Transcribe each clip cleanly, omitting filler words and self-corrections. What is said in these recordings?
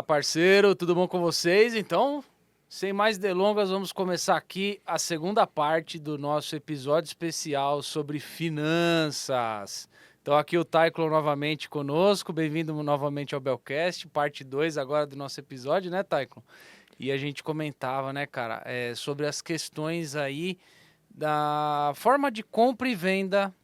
Fala, parceiro, tudo bom com vocês? Então, sem mais delongas, vamos começar aqui a segunda parte do nosso episódio especial sobre finanças. Então, aqui o Taiclon novamente conosco, bem-vindo novamente ao Belcast, parte 2 agora do nosso episódio, né, Taiclon? E a gente comentava, né, cara, sobre as questões aí da forma de compra e venda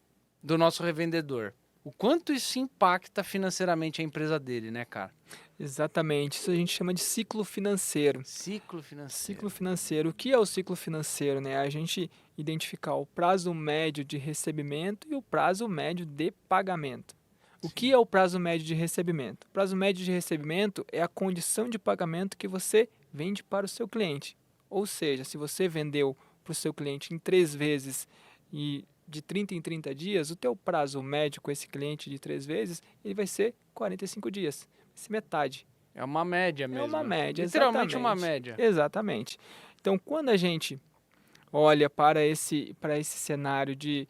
do nosso revendedor. O quanto isso impacta financeiramente a empresa dele, né, cara? Exatamente, isso a gente chama de ciclo financeiro. Ciclo financeiro. Ciclo financeiro, o que é o ciclo financeiro? Né? A gente identificar o prazo médio de recebimento e o prazo médio de pagamento. O que é o prazo médio de recebimento? O prazo médio de recebimento é a condição de pagamento que você vende para o seu cliente. Ou seja, se você vendeu para o seu cliente em 3 vezes e de 30 em 30 dias, o teu prazo médio com esse cliente de 3 vezes, ele vai ser 45 dias. Metade. É uma média É mesmo. uma média, Literalmente exatamente. uma média. Exatamente. Então, quando a gente olha para esse cenário de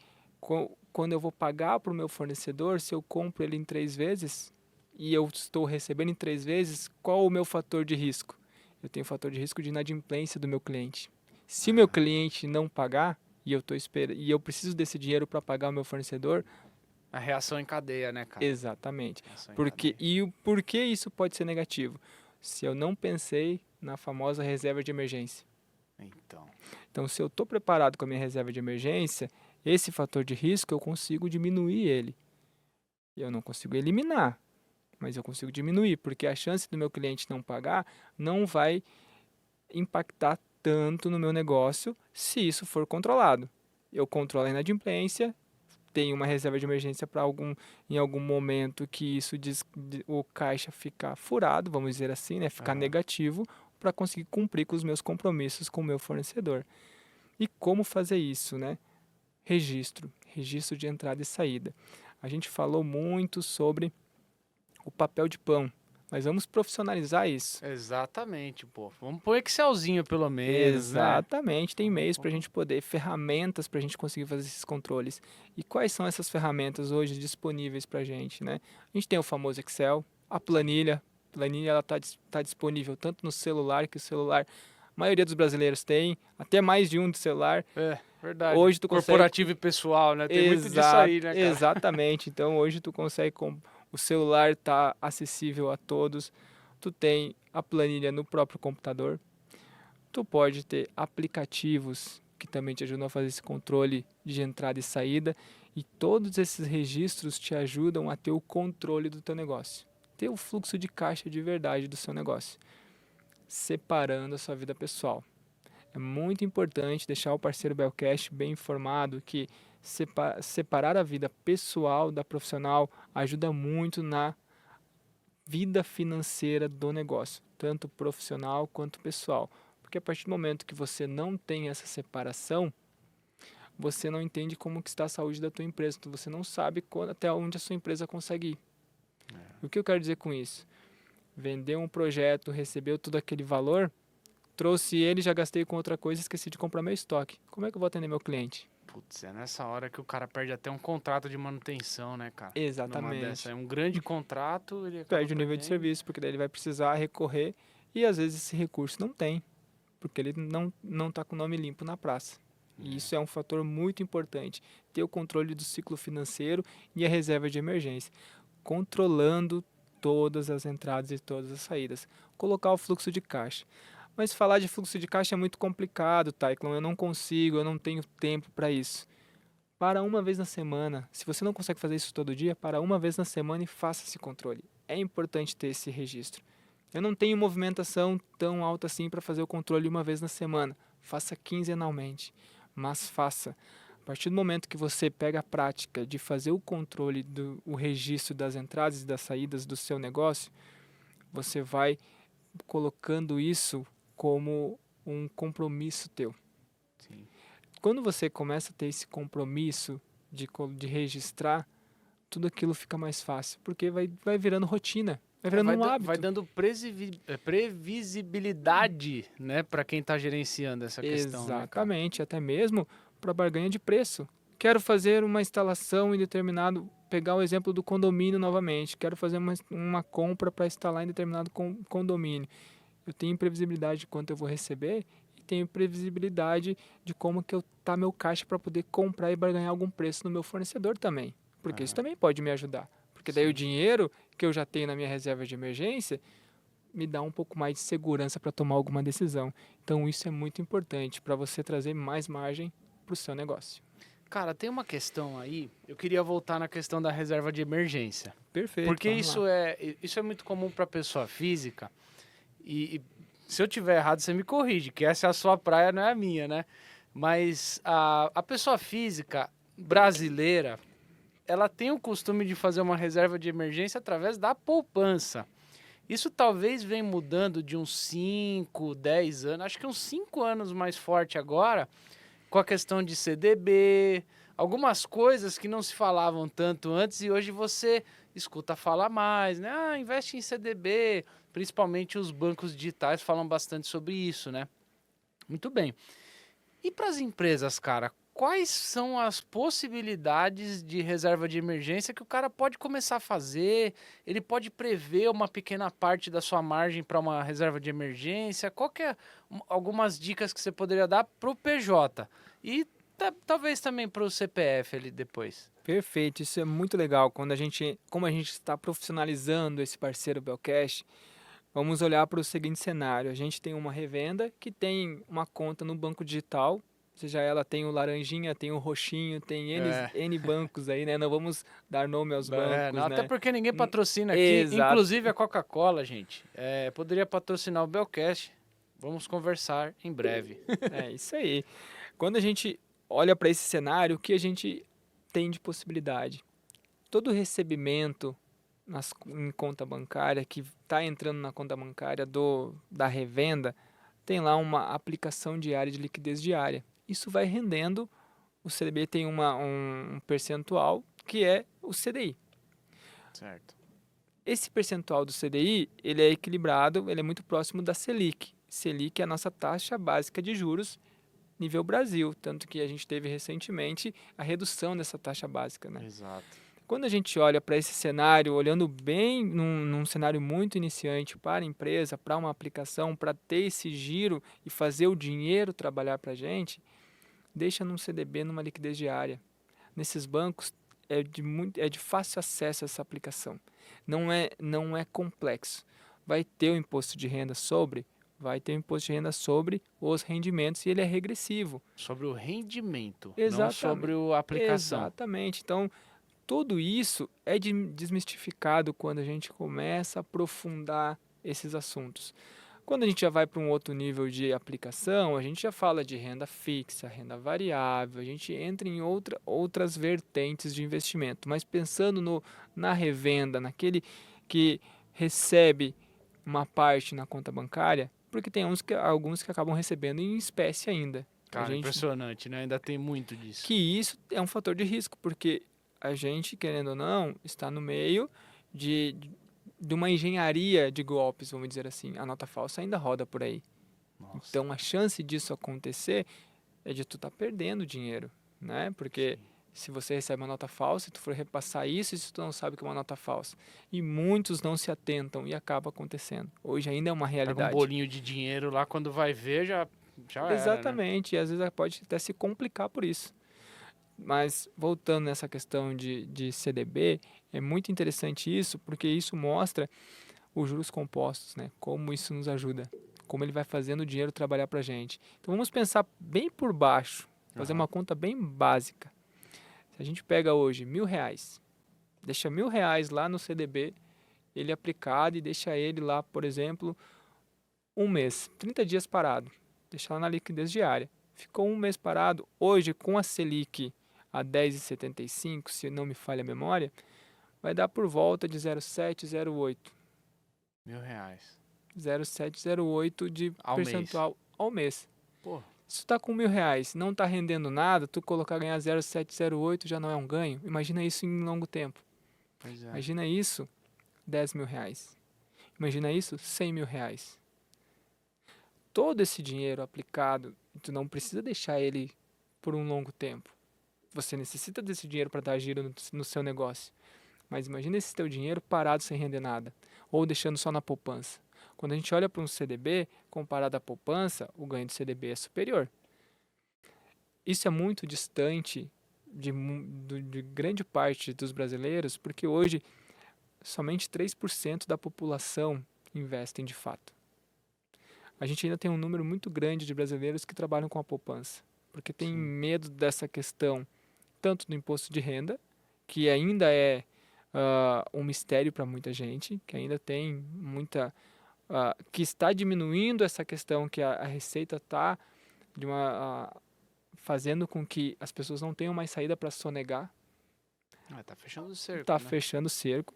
quando eu vou pagar para o meu fornecedor, se eu compro ele em 3 vezes e eu estou recebendo em 3 vezes, qual o meu fator de risco? Eu tenho o fator de risco de inadimplência do meu cliente. Se o meu cliente não pagar e eu preciso desse dinheiro para pagar o meu fornecedor, A reação em cadeia, né, cara? exatamente. Reação em Porque, cadeia. e o porquê isso pode ser negativo? Se eu não pensei na famosa reserva de emergência. Então, Então, se eu estou preparado com a minha reserva de emergência, esse fator de risco eu consigo diminuir ele. Eu não consigo eliminar, mas eu consigo diminuir, porque a chance do meu cliente não pagar não vai impactar tanto no meu negócio se isso for controlado. Eu controlo a inadimplência, tenho uma reserva de emergência para em algum momento que o caixa ficar furado, vamos dizer assim, né, ficar negativo, para conseguir cumprir com os meus compromissos com o meu fornecedor. E como fazer isso, né? Registro de entrada e saída. A gente falou muito sobre o papel de pão, mas vamos profissionalizar isso. exatamente, pô. Vamos pôr Excelzinho pelo menos, né? Exatamente, tem meios para a gente poder, ferramentas para a gente conseguir fazer esses controles. E quais são essas ferramentas hoje disponíveis para a gente, né? A gente tem o famoso Excel, a planilha. A planilha ela tá disponível tanto no celular, que o celular, a maioria dos brasileiros tem, até mais de um de celular. É, verdade. Hoje tu consegue... Corporativo e pessoal, né? Tem muito disso aí, né, cara? Exatamente, então hoje tu consegue, o celular está acessível a todos, tu tem a planilha no próprio computador. Tu pode ter aplicativos que também te ajudam a fazer esse controle de entrada e saída, e todos esses registros te ajudam a ter o controle do teu negócio, ter o fluxo de caixa de verdade do seu negócio, separando a sua vida pessoal. É muito importante deixar o parceiro Belcast bem informado que separar a vida pessoal da profissional ajuda muito na vida financeira do negócio, tanto profissional quanto pessoal. Porque a partir do momento que você não tem essa separação, você não entende como que está a saúde da tua empresa. Então você não sabe até onde a sua empresa consegue ir. O que eu quero dizer com isso? Vendeu um projeto, recebeu todo aquele valor, trouxe ele, já gastei com outra coisa, esqueci de comprar meu estoque. Como é que eu vou atender meu cliente? Putz, é nessa hora que o cara perde até um contrato de manutenção, né, cara? Numa Exatamente. dessa. É um grande contrato, ele acaba Perde o nível de perdendo. serviço, porque daí ele vai precisar recorrer e às vezes esse recurso não tem, porque ele não está com o nome limpo na praça. E isso é um fator muito importante, ter o controle do ciclo financeiro e a reserva de emergência, controlando todas as entradas e todas as saídas, colocar o fluxo de caixa. Mas falar de fluxo de caixa é muito complicado, Taiclon, eu não consigo, eu não tenho tempo para isso. Para uma vez na semana, se você não consegue fazer isso todo dia, para uma vez na semana e faça esse controle. É importante ter esse registro. Eu não tenho movimentação tão alta assim para fazer o controle uma vez na semana. Faça quinzenalmente, mas faça. A partir do momento que você pega a prática de fazer o controle o registro das entradas e das saídas do seu negócio, você vai colocando isso como um compromisso teu. Sim. Quando você começa a ter esse compromisso de registrar, tudo aquilo fica mais fácil, porque vai virando rotina. Vai virando um hábito. Vai dando previsibilidade, né, para quem tá gerenciando essa questão, né, cara? Exatamente, até mesmo para barganha de preço. Quero fazer uma instalação em determinado, pegar o exemplo do condomínio novamente, quero fazer uma compra para instalar em determinado condomínio. Eu tenho previsibilidade de quanto eu vou receber e tenho previsibilidade de como que tá meu caixa para poder comprar e ganhar algum preço no meu fornecedor também. Porque isso Aham. também pode me ajudar. Porque daí o Sim. dinheiro que eu já tenho na minha reserva de emergência me dá um pouco mais de segurança para tomar alguma decisão. Então isso é muito importante para você trazer mais margem para o seu negócio. Cara, tem uma questão aí, eu queria voltar na questão da reserva de emergência. Perfeito, Porque vamos lá. isso é muito comum para pessoa física. E se eu tiver errado, você me corrige, que essa é a sua praia, não é a minha, né? Mas a pessoa física brasileira, ela tem o costume de fazer uma reserva de emergência através da poupança. Isso talvez venha mudando de uns 5, 10 anos, acho que uns 5 anos mais forte agora, com a questão de CDB, algumas coisas que não se falavam tanto antes e hoje você escuta falar mais, né? Ah, investe em CDB, principalmente os bancos digitais falam bastante sobre isso, né? Muito bem. E para as empresas, cara, quais são as possibilidades de reserva de emergência que o cara pode começar a fazer? Ele pode prever uma pequena parte da sua margem para uma reserva de emergência? Qual que é algumas dicas que você poderia dar para o PJ? E talvez também para o CPF ali depois. Perfeito, isso é muito legal. Como a gente está profissionalizando esse parceiro Belcash, vamos olhar para o seguinte cenário. A gente tem uma revenda que tem uma conta no banco digital, seja ela tem o laranjinha, tem o roxinho, tem É, N bancos aí, né? Não vamos dar nome aos não, bancos, até né? porque ninguém patrocina aqui, Exato. inclusive a Coca-Cola, gente. Poderia patrocinar o Belcast. Vamos conversar em breve. É isso aí. Quando a gente olha para esse cenário, o que a gente tem de possibilidade? Todo recebimento em conta bancária que está entrando na conta bancária da revenda tem lá uma aplicação diária de liquidez diária. Isso vai rendendo, o CDB tem um percentual que é o CDI. Certo. Esse percentual do CDI, ele é equilibrado, ele é muito próximo da Selic. Selic é a nossa taxa básica de juros nível Brasil, tanto que a gente teve recentemente a redução dessa taxa básica, né? Exato. Quando a gente olha para esse cenário, olhando bem num cenário muito iniciante para a empresa, para uma aplicação, para ter esse giro e fazer o dinheiro trabalhar para a gente, deixa num CDB, numa liquidez diária. Nesses bancos é de fácil acesso essa aplicação. Não é complexo. Vai ter o imposto de renda sobre? Vai ter o imposto de renda sobre os rendimentos e ele é regressivo. Sobre o rendimento, não sobre Exatamente. a aplicação. Exatamente. Então, tudo isso é desmistificado quando a gente começa a aprofundar esses assuntos. Quando a gente já vai para um outro nível de aplicação, a gente já fala de renda fixa, renda variável, a gente entra em outras vertentes de investimento. Mas pensando na revenda, naquele que recebe uma parte na conta bancária, porque tem alguns que acabam recebendo em espécie ainda. Cara, impressionante, né? Ainda tem muito disso. Que isso é um fator de risco, porque a gente, querendo ou não, está no meio de uma engenharia de golpes, vamos dizer assim. A nota falsa ainda roda por aí. Nossa. Então, a chance disso acontecer é de tu estar perdendo dinheiro, né? Porque se você recebe uma nota falsa, tu for repassar isso, e tu não sabe que é uma nota falsa. E muitos não se atentam e acaba acontecendo. Hoje ainda é uma Pega um realidade. bolinho de dinheiro lá, quando vai ver, já era, né? Exatamente, e às vezes pode até se complicar por isso. Mas voltando nessa questão de CDB, é muito interessante isso, porque isso mostra os juros compostos, né? Como isso nos ajuda, como ele vai fazendo o dinheiro trabalhar para a gente. Então vamos pensar bem por baixo, fazer Aham. uma conta bem básica. Se a gente pega hoje R$ 1.000, deixa R$ 1.000 lá no CDB, ele aplicado e deixa ele lá, por exemplo, um mês, 30 dias parado, deixa lá na liquidez diária. Ficou um mês parado, hoje com a Selic a 10,75, se não me falha a memória, vai dar por volta de 0,708. R$ 1.000. 0,708 de Ao percentual ao mês. Pô, Se tu tá com R$ 1.000, não tá rendendo nada, tu colocar ganhar 0,708 já não é um ganho. Imagina isso em longo tempo. pois é. Imagina isso, R$ 10.000. Imagina isso, R$ 100.000. Todo esse dinheiro aplicado, tu não precisa deixar ele por um longo tempo. você necessita desse dinheiro para dar giro no seu negócio. Mas imagina esse teu dinheiro parado sem render nada, ou deixando só na poupança. Quando a gente olha para um CDB, comparado à poupança, o ganho do CDB é superior. Isso é muito distante de grande parte dos brasileiros, porque hoje somente 3% da população investem de fato. A gente ainda tem um número muito grande de brasileiros que trabalham com a poupança, porque tem Sim. medo dessa questão, tanto do imposto de renda, que ainda é um mistério para muita gente, que ainda tem muita... que está diminuindo essa questão que a Receita está fazendo com que as pessoas não tenham mais saída para sonegar. Tá fechando o cerco, Está né? fechando o cerco.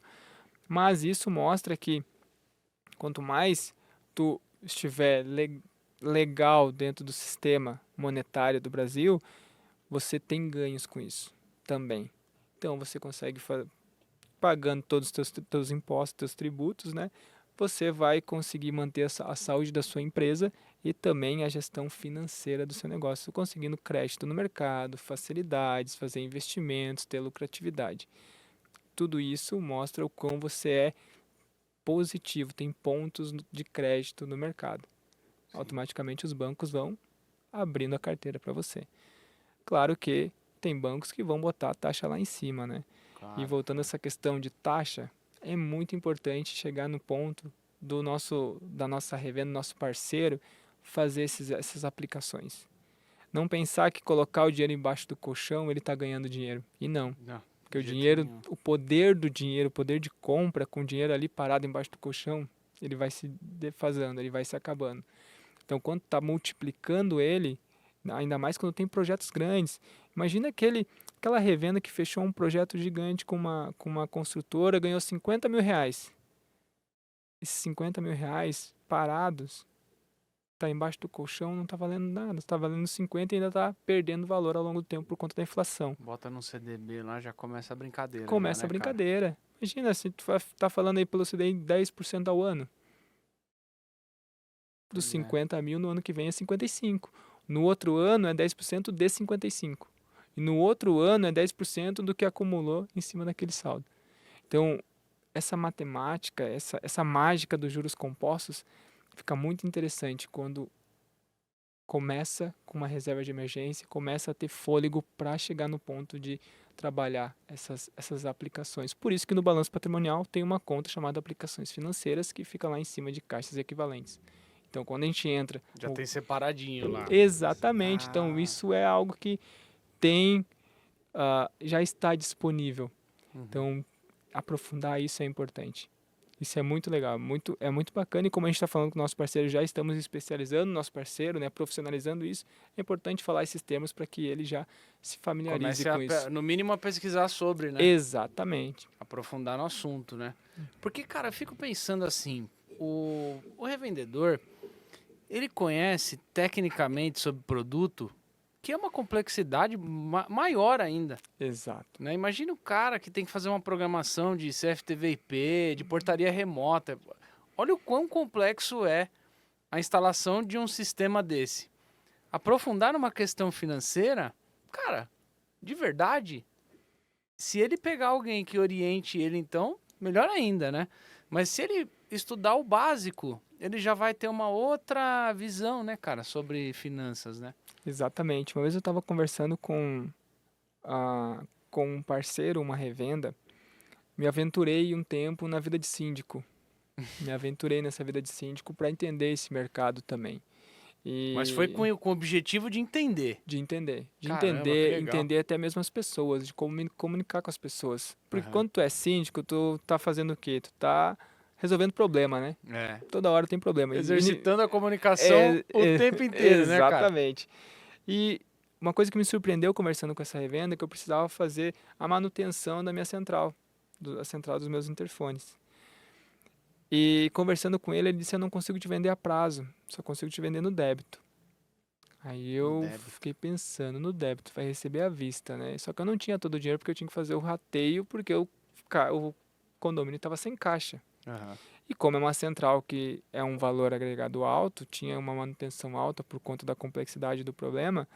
Mas isso mostra que quanto mais tu estiver legal dentro do sistema monetário do Brasil, você tem ganhos com isso também. Então você consegue pagando todos os teus impostos, teus tributos, né? Você vai conseguir manter a saúde da sua empresa e também a gestão financeira do seu negócio, conseguindo crédito no mercado, facilidades, fazer investimentos, ter lucratividade. Tudo isso mostra o quão você é positivo, tem pontos de crédito no mercado. Sim. Automaticamente os bancos vão abrindo a carteira para você. Claro que tem bancos que vão botar a taxa lá em cima, né? Claro, E voltando a essa questão de taxa, é muito importante chegar no ponto da nossa revenda, nosso parceiro, fazer essas aplicações. Não pensar que colocar o dinheiro embaixo do colchão, ele está ganhando dinheiro. E não. Não, Porque o de jeito dinheiro, nenhum. o poder do dinheiro, o poder de compra com o dinheiro ali parado embaixo do colchão, ele vai se defasando, ele vai se acabando. Então, quando está multiplicando ele, ainda mais quando tem projetos grandes. Imagina aquela revenda que fechou um projeto gigante com uma construtora, ganhou 50 mil reais. Esses 50 mil reais parados, tá embaixo do colchão, não tá valendo nada. Está valendo 50 e ainda tá perdendo valor ao longo do tempo por conta da inflação. Bota no CDB lá, já começa a brincadeira. Começa já, a né, cara? brincadeira. Imagina, se tu tá falando aí pelo CDI 10% ao ano. Dos Pois é. 50 mil, no ano que vem é 55. No outro ano é 10% de 55. E no outro ano é 10% do que acumulou em cima daquele saldo. Então, essa matemática, essa mágica dos juros compostos fica muito interessante quando começa com uma reserva de emergência, começa a ter fôlego para chegar no ponto de trabalhar essas aplicações. Por isso que no balanço patrimonial tem uma conta chamada aplicações financeiras que fica lá em cima de caixas equivalentes. Então, quando a gente entra... Já tem separadinho lá. Exatamente. Então, isso é algo que tem, já está disponível. Então, aprofundar isso é importante. Isso é muito legal, é muito bacana. E como a gente está falando com o nosso parceiro, já estamos especializando o nosso parceiro, né, profissionalizando isso. É importante falar esses termos para que ele já se familiarize com isso. No mínimo, a pesquisar sobre, né? Exatamente. Aprofundar no assunto, né? Porque, cara, eu fico pensando assim, o revendedor, ele conhece tecnicamente sobre o produto, que é uma complexidade maior ainda. Exato. Né? Imagina o cara que tem que fazer uma programação de CFTV/IP, de portaria remota. Olha o quão complexo é a instalação de um sistema desse. Aprofundar numa questão financeira, cara, de verdade, se ele pegar alguém que oriente ele, então, melhor ainda, né? Mas se ele estudar o básico, ele já vai ter uma outra visão, né, cara, sobre finanças, né? Exatamente. Uma vez eu estava conversando com um parceiro, uma revenda, me aventurei um tempo na vida de síndico. Me aventurei nessa vida de síndico para entender esse mercado também. Mas foi com o objetivo de entender. De entender. Caramba, que legal. Entender até mesmo as pessoas, de comunicar com as pessoas. Porque quando tu é síndico, tu tá fazendo o quê? Tu tá resolvendo problema, né? É. Toda hora tem problema. Exercitando a comunicação o tempo inteiro, né, cara? Exatamente. E uma coisa que me surpreendeu conversando com essa revenda é que eu precisava fazer a manutenção da minha central, a central dos meus interfones. E conversando com ele, ele disse: eu não consigo te vender a prazo, só consigo te vender no débito. Aí eu fiquei pensando, no débito, vai receber à vista, né? Só que eu não tinha todo o dinheiro porque eu tinha que fazer o rateio, porque o condomínio estava sem caixa. E como é uma central que é um valor agregado alto, tinha uma manutenção alta por conta da complexidade do problema,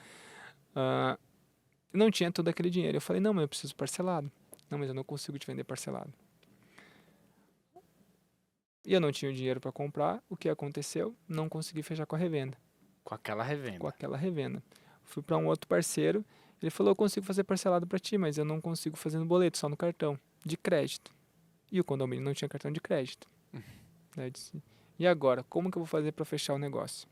não tinha todo aquele dinheiro. Eu falei, não, mas eu preciso parcelado. Não, mas eu não consigo te vender parcelado. E eu não tinha o dinheiro para comprar. O que aconteceu? Não consegui fechar com a revenda. Com aquela Com revenda. aquela revenda. Fui para um outro parceiro. Ele falou, eu consigo fazer parcelado para ti, mas eu não consigo fazer no boleto, só no cartão de crédito. E o condomínio não tinha cartão de crédito. Daí eu disse, e agora? Como que eu vou fazer para fechar o negócio?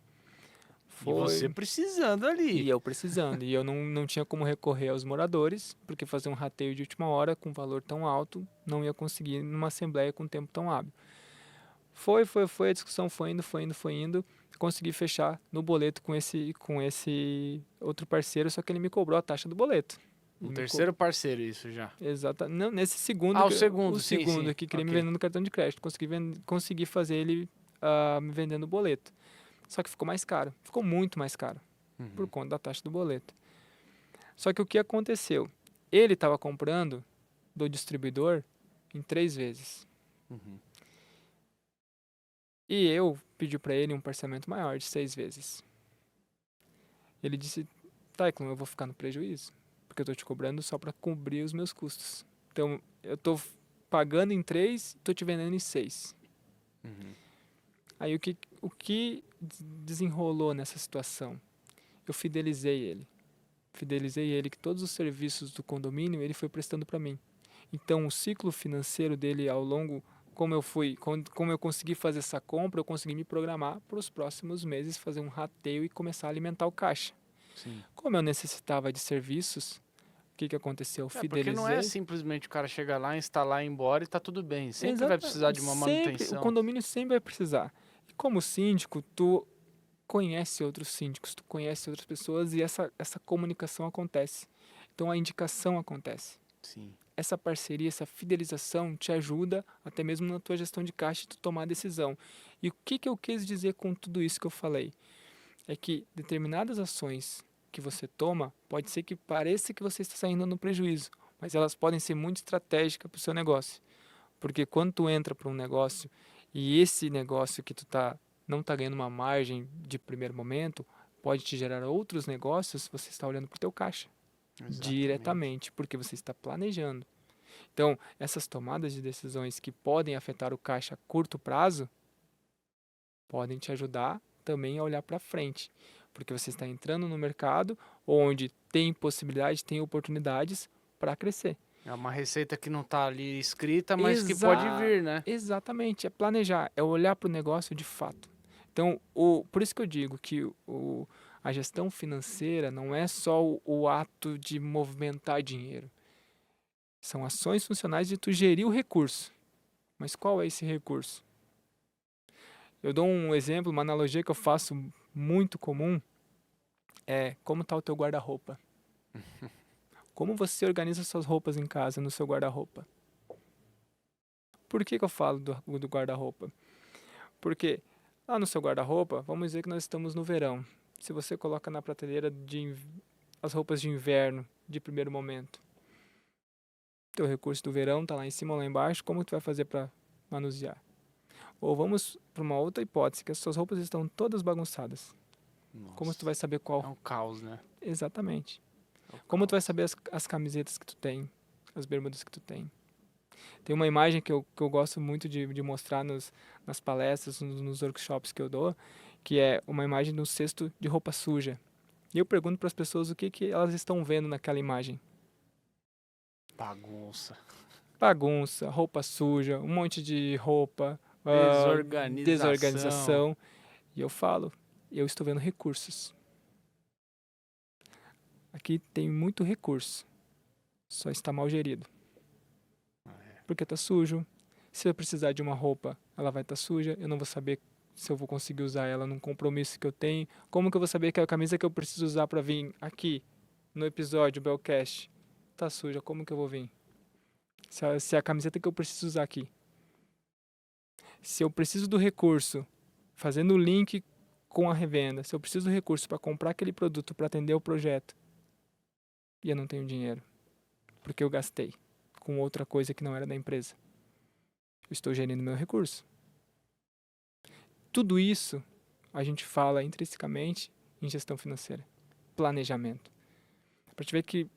E você precisando ali. E eu precisando. E eu não tinha como recorrer aos moradores, porque fazer um rateio de última hora com valor tão alto, não ia conseguir numa assembleia com tempo tão hábil. Foi, a discussão foi indo. Consegui fechar no boleto com esse outro parceiro, só que ele me cobrou a taxa do boleto. Um terceiro parceiro, isso já. Exato. Não, nesse segundo. Ah, o segundo, O sim, segundo sim. que queria me Ok. vender no cartão de crédito. Consegui fazer ele me vender no boleto. Só que ficou mais caro. Ficou muito mais caro. Por conta da taxa do boleto. Só que o que aconteceu? Ele estava comprando do distribuidor em 3 vezes. E eu pedi para ele um parcelamento maior de 6 vezes. Ele disse, Taiklon, eu vou ficar no prejuízo, porque eu estou te cobrando só para cobrir os meus custos. Então, eu estou pagando em 3, estou te vendendo em 6. Aí, o que desenrolou nessa situação? Eu fidelizei ele. Que todos os serviços do condomínio ele foi prestando para mim. Então, o ciclo financeiro dele ao longo, como eu consegui fazer essa compra, eu consegui me programar para os próximos meses fazer um rateio e começar a alimentar o caixa. Sim. Como eu necessitava de serviços, o que aconteceu? Eu fidelizei. Porque não é simplesmente o cara chegar lá, instalar e ir embora e tá tudo bem. Sempre vai Exato, precisar de uma manutenção. O condomínio sempre vai precisar. E como síndico, tu conhece outros síndicos, tu conhece outras pessoas e essa comunicação acontece. Então a indicação acontece. Sim. Essa parceria, essa fidelização te ajuda até mesmo na tua gestão de caixa e tu tomar a decisão. E o que eu quis dizer com tudo isso que eu falei? É que determinadas ações que você toma, pode ser que pareça que você está saindo no prejuízo, mas elas podem ser muito estratégicas para o seu negócio. Porque quando tu entra para um negócio e esse negócio que tu não está ganhando uma margem de primeiro momento, pode te gerar outros negócios, você está olhando para o teu caixa. Exatamente. Diretamente, porque você está planejando. Então, essas tomadas de decisões que podem afetar o caixa a curto prazo, podem te ajudar também a olhar para frente, porque você está entrando no mercado onde tem possibilidade, tem oportunidades para crescer. É uma receita que não está ali escrita, mas que pode vir, né? Exatamente, é planejar, é olhar para o negócio de fato. Então, por isso que eu digo que a gestão financeira não é só o ato de movimentar dinheiro. São ações funcionais de tu gerir o recurso. Mas qual é esse recurso? Eu dou um exemplo, uma analogia que eu faço muito comum, é como está o teu guarda-roupa. Como você organiza suas roupas em casa, no seu guarda-roupa? Por que eu falo do guarda-roupa? Porque lá no seu guarda-roupa, vamos dizer que nós estamos no verão. Se você coloca na prateleira as roupas de inverno, de primeiro momento, teu recurso do verão está lá em cima ou lá embaixo, como tu vai fazer para manusear? Ou vamos para uma outra hipótese, que as suas roupas estão todas bagunçadas. Nossa. Como tu vai saber qual? É um caos, né? Exatamente. É um Como tu vai caos. saber as camisetas que tu tem, as bermudas que tu tem? Tem uma imagem que eu gosto muito de mostrar nas palestras, nos workshops que eu dou, que é uma imagem de um cesto de roupa suja. E eu pergunto para as pessoas o que elas estão vendo naquela imagem. Bagunça. Bagunça, roupa suja, um monte de roupa, Desorganização. E eu falo, eu estou vendo recursos. Aqui tem muito recurso, só está mal gerido. Porque está sujo. Se eu precisar de uma roupa, ela vai estar suja. Eu não vou saber se eu vou conseguir usar ela num compromisso que eu tenho. Como que eu vou saber que a camisa que eu preciso usar para vir aqui no episódio Bellcast está suja? Como que eu vou vir? Se a camiseta que eu preciso usar aqui. Se eu preciso do recurso, fazendo o link com a revenda, se eu preciso do recurso para comprar aquele produto para atender o projeto e eu não tenho dinheiro, porque eu gastei com outra coisa que não era da empresa, eu estou gerindo meu recurso. Tudo isso a gente fala intrinsecamente em gestão financeira, planejamento. Para te ver que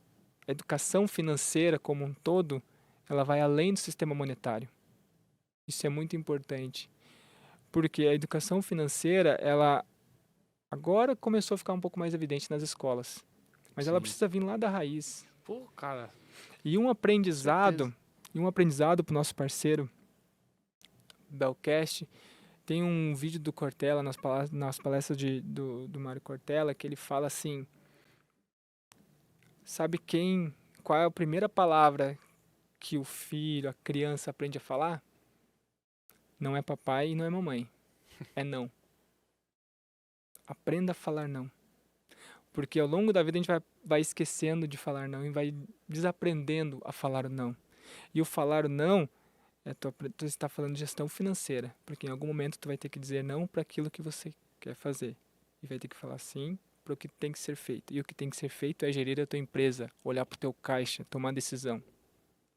a educação financeira como um todo, ela vai além do sistema monetário. Isso é muito importante, porque a educação financeira, ela agora começou a ficar um pouco mais evidente nas escolas, mas ela Sim. precisa vir lá da raiz. Pô, cara, E um aprendizado, para o nosso parceiro Belcast, tem um vídeo do Cortella nas palestras do Mário Cortella, que ele fala assim, sabe qual é a primeira palavra que o filho, a criança aprende a falar? Não é papai e não é mamãe, é não. Aprenda a falar não. Porque ao longo da vida a gente vai esquecendo de falar não e vai desaprendendo a falar o não. E o falar o não, tu está falando de gestão financeira, porque em algum momento tu vai ter que dizer não para aquilo que você quer fazer. E vai ter que falar sim para o que tem que ser feito. E o que tem que ser feito é gerir a tua empresa, olhar para o teu caixa, tomar decisão.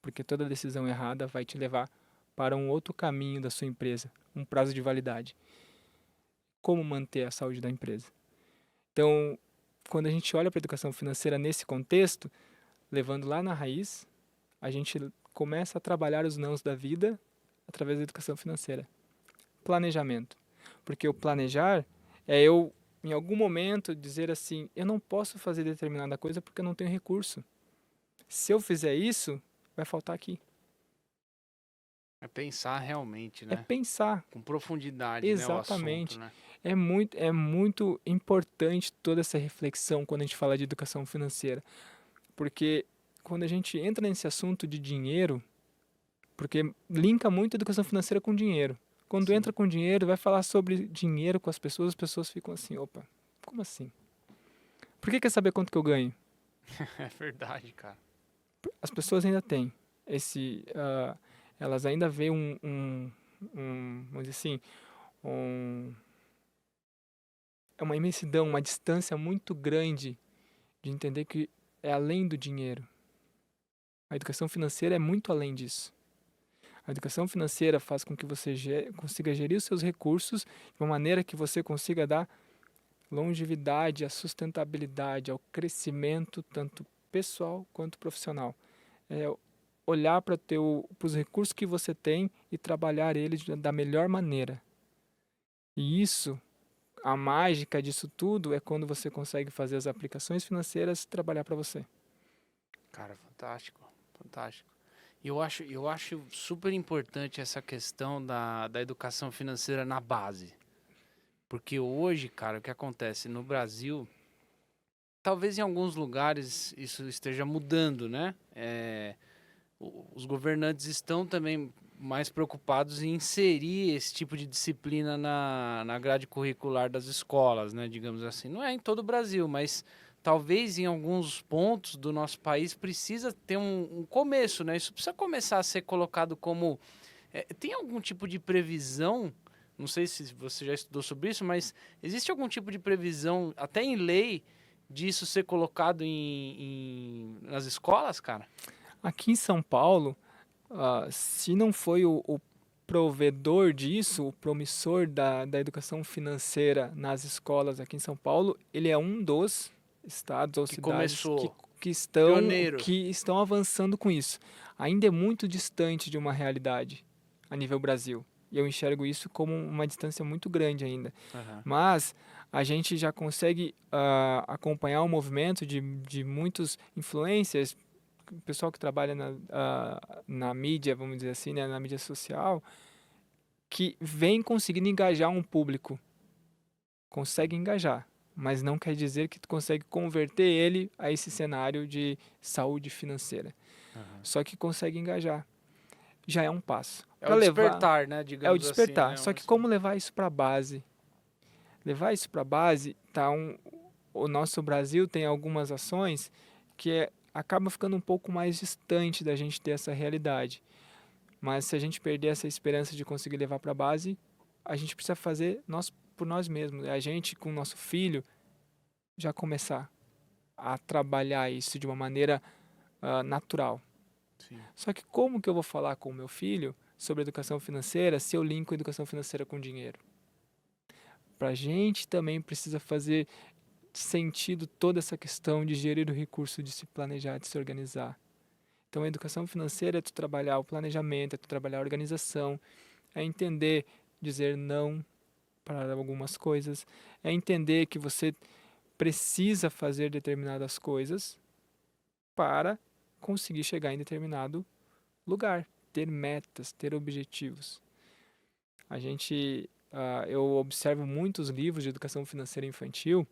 Porque toda decisão errada vai te levar para um outro caminho da sua empresa, um prazo de validade. Como manter a saúde da empresa? Então, quando a gente olha para a educação financeira nesse contexto, levando lá na raiz, a gente começa a trabalhar os nãos da vida através da educação financeira. Planejamento. Porque o planejar é eu, em algum momento, dizer assim, eu não posso fazer determinada coisa porque eu não tenho recurso. Se eu fizer isso, vai faltar aqui. é pensar realmente, É né? pensar. Com profundidade, Exatamente. né, o assunto, né? É muito importante toda essa reflexão quando a gente fala de educação financeira. Porque quando a gente entra nesse assunto de dinheiro, porque linka muito a educação financeira com dinheiro. Quando Sim. entra com dinheiro, vai falar sobre dinheiro com as pessoas ficam assim, opa, como assim? Por que quer saber quanto que eu ganho? É verdade, cara. As pessoas ainda têm elas ainda veem vamos dizer assim, é uma imensidão, uma distância muito grande de entender que é além do dinheiro. A educação financeira é muito além disso. A educação financeira faz com que você consiga gerir os seus recursos de uma maneira que você consiga dar longevidade, a sustentabilidade, ao crescimento tanto pessoal quanto profissional. É olhar para os recursos que você tem e trabalhar eles da melhor maneira. E isso, a mágica disso tudo é quando você consegue fazer as aplicações financeiras trabalhar para você. Cara, fantástico, fantástico. E eu acho super importante essa questão da educação financeira na base. Porque hoje, cara, o que acontece no Brasil, talvez em alguns lugares isso esteja mudando, né? Os governantes estão também mais preocupados em inserir esse tipo de disciplina na grade curricular das escolas, né? Digamos assim. Não é em todo o Brasil, mas talvez em alguns pontos do nosso país precisa ter um começo, né? Isso precisa começar a ser colocado como... tem algum tipo de previsão? Não sei se você já estudou sobre isso, mas existe algum tipo de previsão, até em lei, disso ser colocado nas escolas, cara? Aqui em São Paulo, se não foi o provedor disso, o promissor da educação financeira nas escolas aqui em São Paulo, ele é um dos estados ou Que cidades começou. que Pioneiro. estão avançando com isso. Ainda é muito distante de uma realidade a nível Brasil. E eu enxergo isso como uma distância muito grande ainda. Aham. Mas a gente já consegue acompanhar o movimento de muitos influencers, o pessoal que trabalha na mídia, vamos dizer assim, né, na mídia social, que vem conseguindo engajar um público. Consegue engajar, mas não quer dizer que tu consegue converter ele a esse cenário de saúde financeira. Aham. Só que consegue engajar. Já é um passo. É Pra o levar, despertar, né? é o Digamos assim, despertar. né? Só que como levar isso para a base? Levar isso para a base, o nosso Brasil tem algumas ações que acaba ficando um pouco mais distante da gente ter essa realidade. Mas se a gente perder essa esperança de conseguir levar para a base, a gente precisa fazer por nós mesmos. A gente, com o nosso filho, já começar a trabalhar isso de uma maneira natural. Sim. Só que como que eu vou falar com o meu filho sobre educação financeira se eu linko educação financeira com dinheiro? Para a gente também precisa fazer sentido toda essa questão de gerir o recurso, de se planejar, de se organizar. Então, a educação financeira é tu trabalhar o planejamento, é tu trabalhar a organização, é entender dizer não para algumas coisas, é entender que você precisa fazer determinadas coisas para conseguir chegar em determinado lugar, ter metas, ter objetivos. Eu observo muitos livros de educação financeira infantil,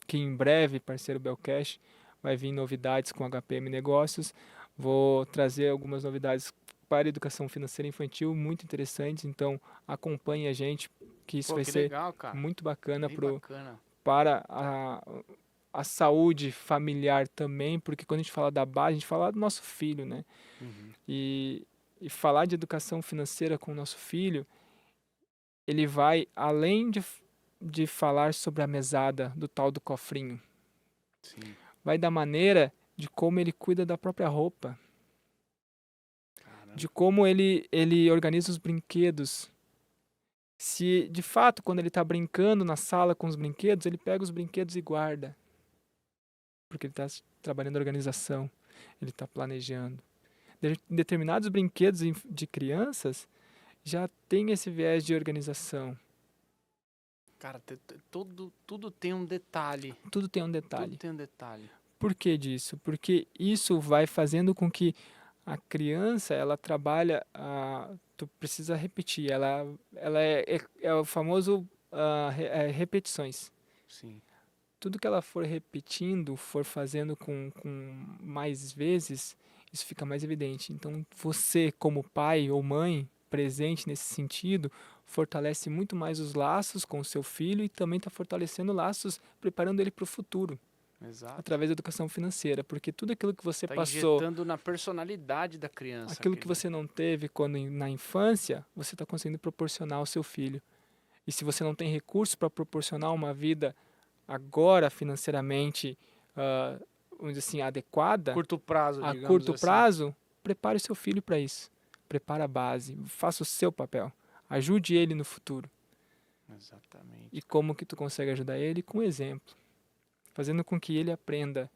que em breve, parceiro Belcash, vai vir novidades com HPM Negócios. Vou trazer algumas novidades para a educação financeira infantil muito interessantes, então acompanhe a gente, que isso Pô, vai que ser legal, cara. muito bacana Bem bacana. para a saúde familiar também, porque quando a gente fala da base, a gente fala do nosso filho, né? Uhum. E falar de educação financeira com o nosso filho, ele vai além de falar sobre a mesada do tal do cofrinho. Sim. Vai da maneira de como ele cuida da própria roupa, Caramba. de como ele organiza os brinquedos. Se de fato, quando ele está brincando na sala com os brinquedos, ele pega os brinquedos e guarda, porque ele está trabalhando a organização, ele está planejando. Determinados brinquedos de crianças já tem esse viés de organização. Cara, tudo tem um detalhe. Tudo tem um detalhe. Tudo tem um detalhe. Por que disso? Porque isso vai fazendo com que a criança, ela trabalha, tu precisa repetir, ela é o famoso repetições. Sim. Tudo que ela for repetindo, for fazendo com mais vezes, isso fica mais evidente. Então, você, como pai ou mãe, presente nesse sentido, fortalece muito mais os laços com o seu filho e também está fortalecendo laços, preparando ele para o futuro. Exato. Através da educação financeira, porque tudo aquilo que você Tá passou, injetando na personalidade da criança. aquilo que você não teve na infância, você está conseguindo proporcionar ao seu filho. E se você não tem recursos para proporcionar uma vida agora financeiramente, vamos dizer assim, adequada, Curto prazo, a digamos curto assim. prazo, prepare o seu filho para isso. Prepare a base, faça o seu papel. Ajude ele no futuro. Exatamente. E como que tu consegue ajudar ele? Com exemplo. Fazendo com que ele aprenda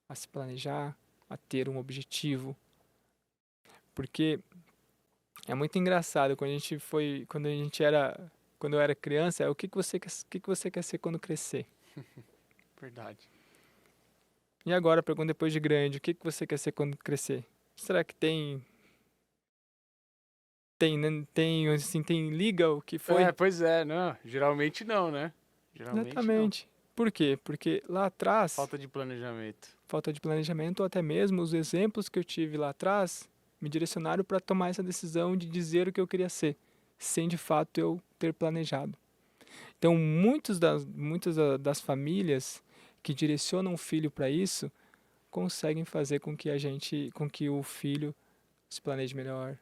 a se planejar, a ter um objetivo. Porque é muito engraçado quando eu era criança, o que que você quer ser quando crescer? Verdade. E agora, pergunta depois de grande, o que que você quer ser quando crescer? Será que tem liga o que foi? Pois é, não. Geralmente não, né? Geralmente não. Exatamente. Por quê? Porque lá atrás, Falta de planejamento. falta de planejamento, ou até mesmo os exemplos que eu tive lá atrás me direcionaram para tomar essa decisão de dizer o que eu queria ser, sem de fato eu ter planejado. Então, muitas das famílias que direcionam o filho para isso, conseguem fazer com que o filho se planeje melhor,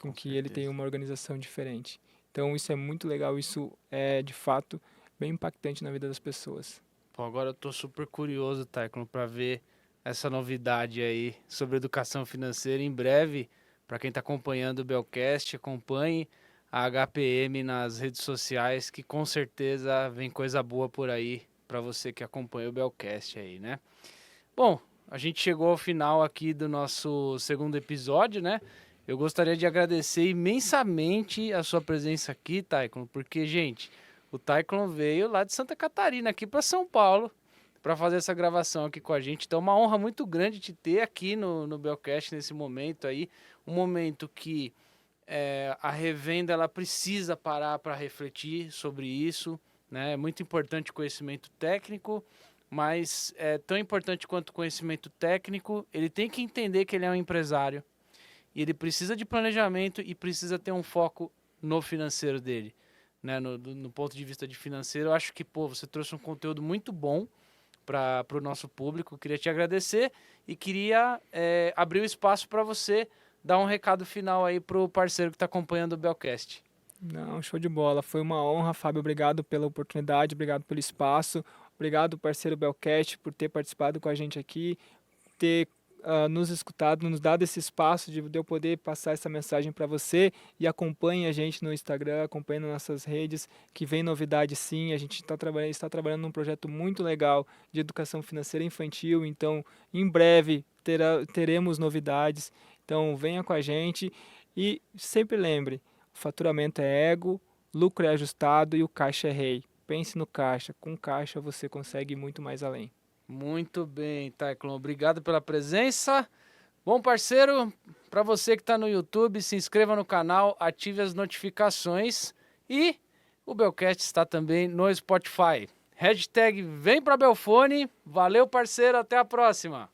com que ele tenha uma organização diferente. Então, isso é muito legal, isso é de fato bem impactante na vida das pessoas. Pô, agora eu tô super curioso, Taekwondo, para ver essa novidade aí sobre educação financeira em breve. Para quem está acompanhando o Belcast, acompanhe a HPM nas redes sociais, que com certeza vem coisa boa por aí para você que acompanha o Belcast aí, né? Bom, a gente chegou ao final aqui do nosso segundo episódio, né? Eu gostaria de agradecer imensamente a sua presença aqui, Taekwondo, porque, gente, o Taekwondo veio lá de Santa Catarina aqui para São Paulo para fazer essa gravação aqui com a gente. Então, é uma honra muito grande te ter aqui no Belcast nesse momento aí, um momento que a revenda ela precisa parar para refletir sobre isso, né? É muito importante o conhecimento técnico, mas é tão importante quanto o conhecimento técnico, ele tem que entender que ele é um empresário e ele precisa de planejamento e precisa ter um foco no financeiro dele, né? No ponto de vista de financeiro, eu acho que, pô, você trouxe um conteúdo muito bom para o nosso público. Queria te agradecer e queria abrir o espaço para você dar um recado final aí pro parceiro que está acompanhando o Belcast. Não, show de bola. Foi uma honra, Fábio. Obrigado pela oportunidade, obrigado pelo espaço. Obrigado, parceiro Belcast, por ter participado com a gente aqui, ter nos escutado, nos dado esse espaço de eu poder passar essa mensagem para você, e acompanhe a gente no Instagram, acompanhe nas nossas redes, que vem novidade sim. A gente está trabalhando num projeto muito legal de educação financeira infantil, então em breve teremos novidades. Então venha com a gente e sempre lembre, o faturamento é ego, lucro é ajustado e o caixa é rei. Pense no caixa, com caixa você consegue ir muito mais além. Muito bem, Taiklon. Obrigado pela presença. Bom, parceiro, para você que está no YouTube, se inscreva no canal, ative as notificações e o Belcast está também no Spotify. Hashtag vem pra Belfone. Valeu, parceiro. Até a próxima.